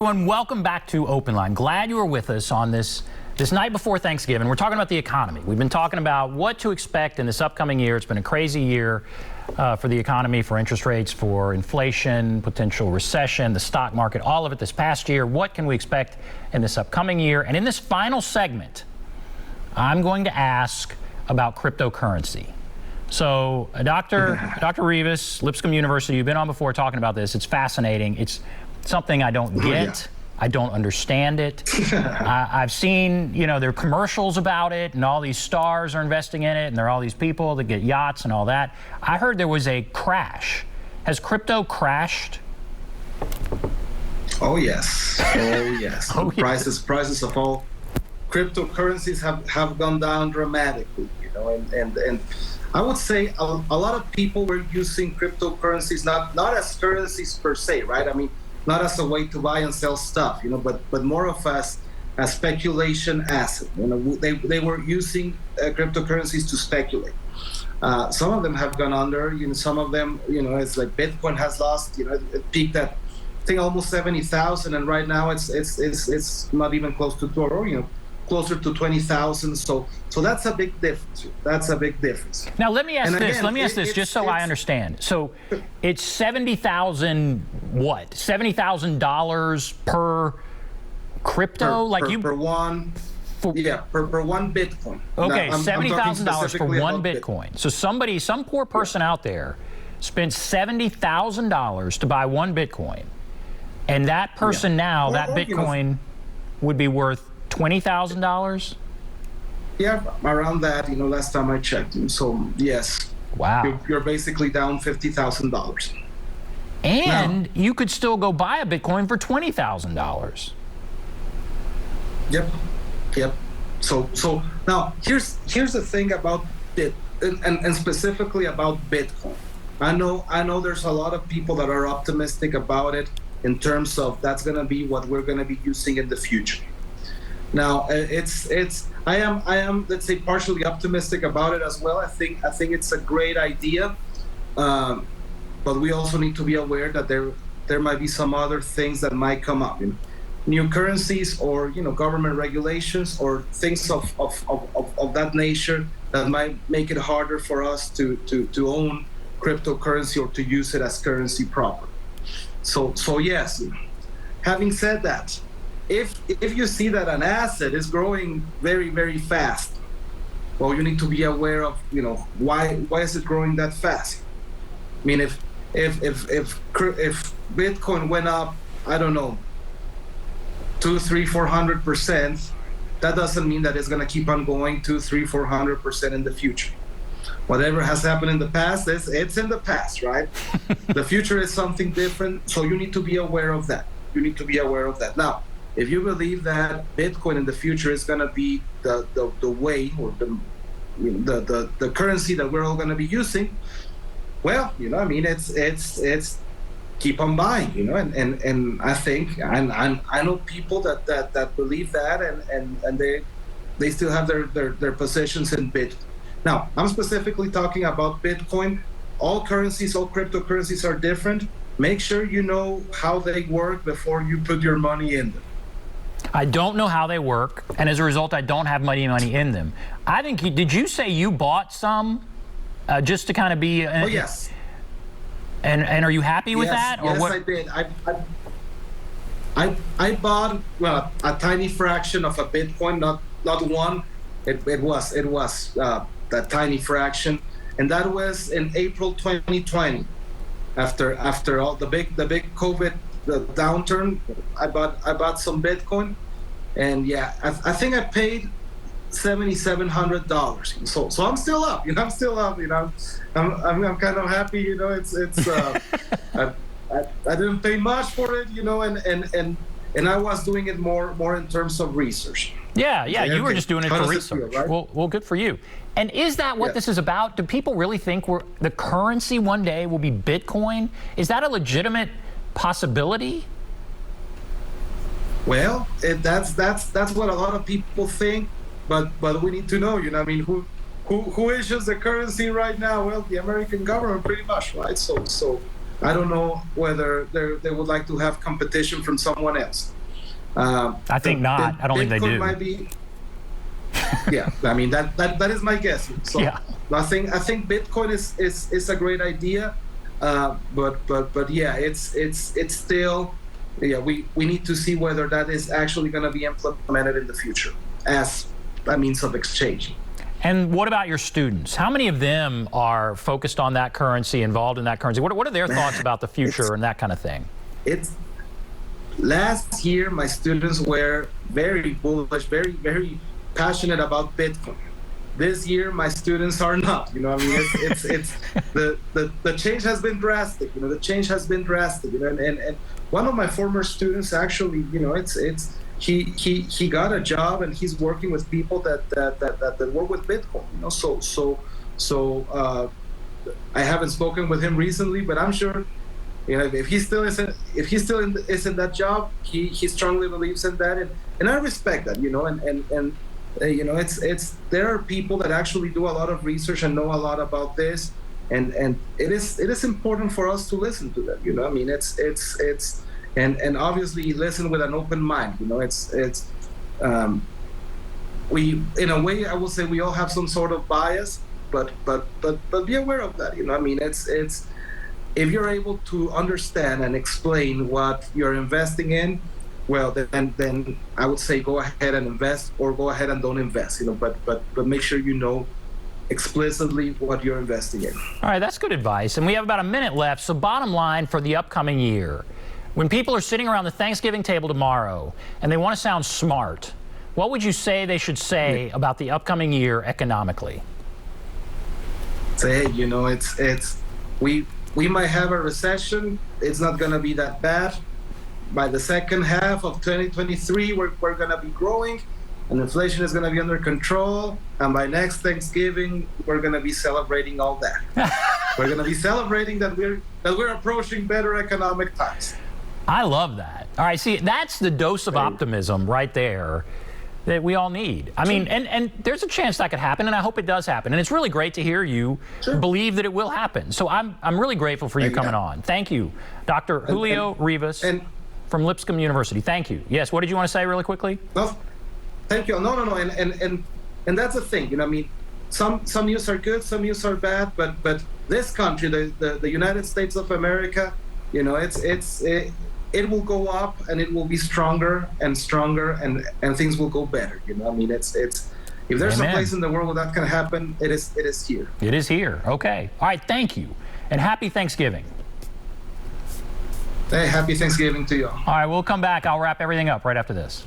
Everyone, welcome back to OpenLine. Glad you are with us on this night before Thanksgiving. We're talking about the economy. We've been talking about what to expect in this upcoming year. It's been a crazy year for the economy, for interest rates, for inflation, potential recession, the stock market, all of it this past year. What can we expect in this upcoming year? And in this final segment, I'm going to ask about cryptocurrency. So, Dr. Rivas, Lipscomb University, you've been on before talking about this. It's fascinating. It's something I don't get. I don't understand it. I've seen, there are commercials about it, and all these stars are investing in it, and there are all these people that get yachts and all that. I heard there was a crash. Has crypto crashed? Oh yes. Oh yes. Oh, yes. Prices of all cryptocurrencies have gone down dramatically. And I would say a lot of people were using cryptocurrencies not as currencies per se, right? I mean, not as a way to buy and sell stuff, but more of as a speculation asset. They were using cryptocurrencies to speculate. Some of them have gone under. Some of them, it's like Bitcoin has lost. It peaked at, I think, almost 70,000, and right now it's not even close to Toro. Closer to 20,000. So that's a big difference. That's a big difference. Now let me ask this. Let me ask this, just so I understand. So it's $70,000. What? $70,000 per crypto? Per one Bitcoin. Okay, $70,000 for one Bitcoin. So some poor person out there spent $70,000 to buy one Bitcoin, and that person now, that Bitcoin would be worth $20,000? Yeah, around that, last time I checked. So, yes. Wow. You're basically down $50,000. And now, you could still go buy a Bitcoin for $20,000. Yep. So now, here's the thing about it, and specifically about Bitcoin. I know there's a lot of people that are optimistic about it in terms of that's going to be what we're going to be using in the future. Now, I am, let's say, partially optimistic about it as well. I think it's a great idea, but we also need to be aware that there might be some other things that might come up, new currencies or government regulations or things of that nature that might make it harder for us to own cryptocurrency or to use it as currency proper. So yes, having said that, if you see that an asset is growing very, very fast, well, you need to be aware of why is it growing that fast. I mean, if Bitcoin went up, I don't know, 200%, 300%, 400%, that doesn't mean that it's going to keep on going 200%, 300%, 400% in the future. Whatever has happened in the past, it's in the past, right? The future is something different, so you need to be aware of that. Now, if you believe that Bitcoin in the future is going to be the way or the currency that we're all going to be using, well, it's keep on buying, and I think I know people that believe that and they still have their positions in Bitcoin. Now, I'm specifically talking about Bitcoin. All cryptocurrencies are different. Make sure you know how they work before you put your money in them. I don't know how they work, and as a result, I don't have money in them. I think did you say you bought some just to kind of be? Oh yes. And are you happy with that? Or yes, what? I did. I bought a tiny fraction of a Bitcoin, not one. It was that tiny fraction, and that was in April 2020, after all the big COVID. The downturn, I bought some Bitcoin, and yeah, I think I paid $7,700. So I'm still up. I'm still up. I'm kind of happy. I didn't pay much for it. And I was doing it more in terms of research. Yeah. You were just doing it for research. Feel, right? Well, good for you. And is that what this is about? Do people really think the currency one day will be Bitcoin? Is that a legitimate possibility? Well, that's what a lot of people think, but we need to know. Who issues the currency right now? Well, the American government, pretty much, right? So I don't know whether they would like to have competition from someone else. I think not. I don't think they do. Might be, yeah, I mean that is my guess. So yeah. I think Bitcoin is a great idea, but yeah, it's still, yeah, we need to see whether that is actually going to be implemented in the future as a means of exchange. And what about your students? How many of them are focused on that currency, involved in that currency? What are their thoughts about the future and that kind of thing? Last year, my students were very bullish, very passionate about Bitcoin. This year, my students are not. I mean, it's the change has been drastic. The change has been drastic. And one of my former students actually, he got a job and he's working with people that work with Bitcoin. So I haven't spoken with him recently, but I'm sure, if he still isn't in that job, he strongly believes in that, and I respect that. It's there are people that actually do a lot of research and know a lot about this, and it is important for us to listen to them. I mean, it's and obviously listen with an open mind. We, in a way, I will say we all have some sort of bias, but be aware of that. I mean, it's if you're able to understand and explain what you're investing in, well, then I would say go ahead and invest, or go ahead and don't invest. But make sure you know explicitly what you're investing in. All right, that's good advice. And we have about a minute left. So bottom line for the upcoming year, when people are sitting around the Thanksgiving table tomorrow and they want to sound smart, what would you say they should say about the upcoming year economically? Say, we might have a recession. It's not going to be that bad. By the second half of 2023, we're going to be growing, and inflation is going to be under control. And by next Thanksgiving, we're going to be celebrating all that. We're going to be celebrating that we're approaching better economic times. I love that. All right, see, that's the dose of optimism right there that we all need. I mean, and there's a chance that could happen, and I hope it does happen. And it's really great to hear you believe that it will happen. So I'm really grateful for you coming on. Thank you, Dr. Julio Rivas from Lipscomb University. Thank you. Yes, what did you want to say really quickly? No, thank you. No. And that's the thing. I mean, some news are good, some news are bad, but this country, the United States of America, it will go up, and it will be stronger and stronger, and things will go better. I mean, it's if there's a place in the world where that can happen, it is here. It is here. Okay. All right. Thank you, and happy Thanksgiving. Hey, happy Thanksgiving to you. All right, we'll come back. I'll wrap everything up right after this.